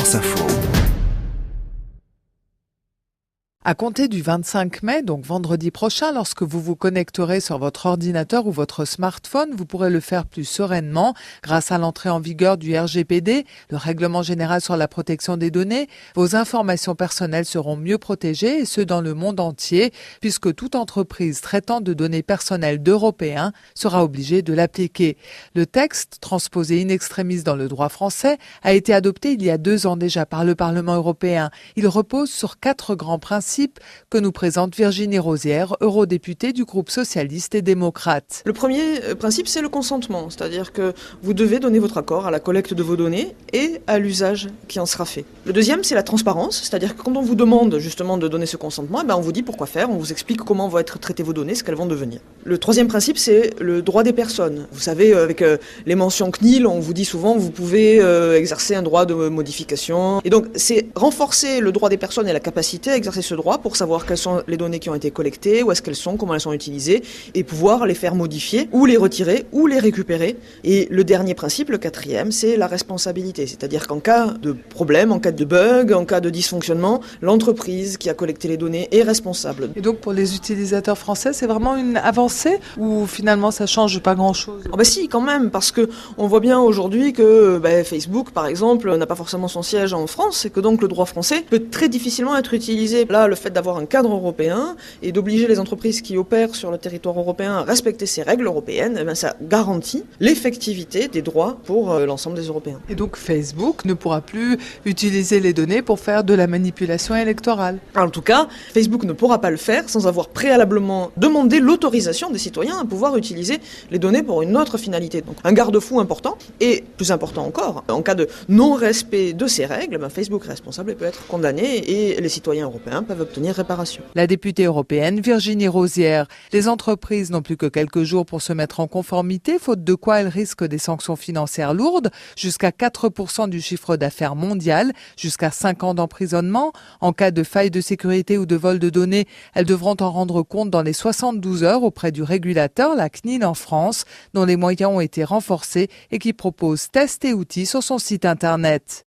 France Info. À compter du 25 mai, donc vendredi prochain, lorsque vous vous connecterez sur votre ordinateur ou votre smartphone, vous pourrez le faire plus sereinement grâce à l'entrée en vigueur du RGPD, le Règlement général sur la protection des données. Vos informations personnelles seront mieux protégées, et ce dans le monde entier, puisque toute entreprise traitant de données personnelles d'Européens sera obligée de l'appliquer. Le texte, transposé in extremis dans le droit français, a été adopté il y a 2 ans déjà par le Parlement européen. Il repose sur 4 grands principes que nous présente Virginie Rosière, eurodéputée du groupe socialiste et démocrate. Le premier principe, c'est le consentement, c'est-à-dire que vous devez donner votre accord à la collecte de vos données et à l'usage qui en sera fait. Le deuxième, c'est la transparence, c'est-à-dire que quand on vous demande justement de donner ce consentement, on vous dit pourquoi faire, on vous explique comment vont être traitées vos données, ce qu'elles vont devenir. Le troisième principe, c'est le droit des personnes. Vous savez, avec les mentions CNIL, on vous dit souvent que vous pouvez exercer un droit de modification. Et donc, c'est renforcer le droit des personnes et la capacité à exercer ce droit pour savoir quelles sont les données qui ont été collectées, où est-ce qu'elles sont, comment elles sont utilisées, et pouvoir les faire modifier, ou les retirer, ou les récupérer. Et le dernier principe, le quatrième, c'est la responsabilité. C'est-à-dire qu'en cas de problème, en cas de bug, en cas de dysfonctionnement, l'entreprise qui a collecté les données est responsable. Et donc pour les utilisateurs français, c'est vraiment une avancée ou finalement ça change pas grand-chose? Si, quand même, parce que on voit bien aujourd'hui que Facebook, par exemple, n'a pas forcément son siège en France, et que donc le droit français peut très difficilement être utilisé. Là, le fait d'avoir un cadre européen et d'obliger les entreprises qui opèrent sur le territoire européen à respecter ces règles européennes, ça garantit l'effectivité des droits pour l'ensemble des Européens. Et donc Facebook ne pourra plus utiliser les données pour faire de la manipulation électorale? En tout cas, Facebook ne pourra pas le faire sans avoir préalablement demandé l'autorisation des citoyens à pouvoir utiliser les données pour une autre finalité. Donc un garde-fou important, et plus important encore, en cas de non-respect de ces règles, Facebook est responsable et peut être condamné, et les citoyens européens peuvent obtenir réparation. La députée européenne Virginie Rosière. Les entreprises n'ont plus que quelques jours pour se mettre en conformité, faute de quoi elles risquent des sanctions financières lourdes, jusqu'à 4% du chiffre d'affaires mondial, jusqu'à 5 ans d'emprisonnement. En cas de faille de sécurité ou de vol de données, elles devront en rendre compte dans les 72 heures auprès du régulateur, la CNIL en France, dont les moyens ont été renforcés et qui propose tests et outils sur son site internet.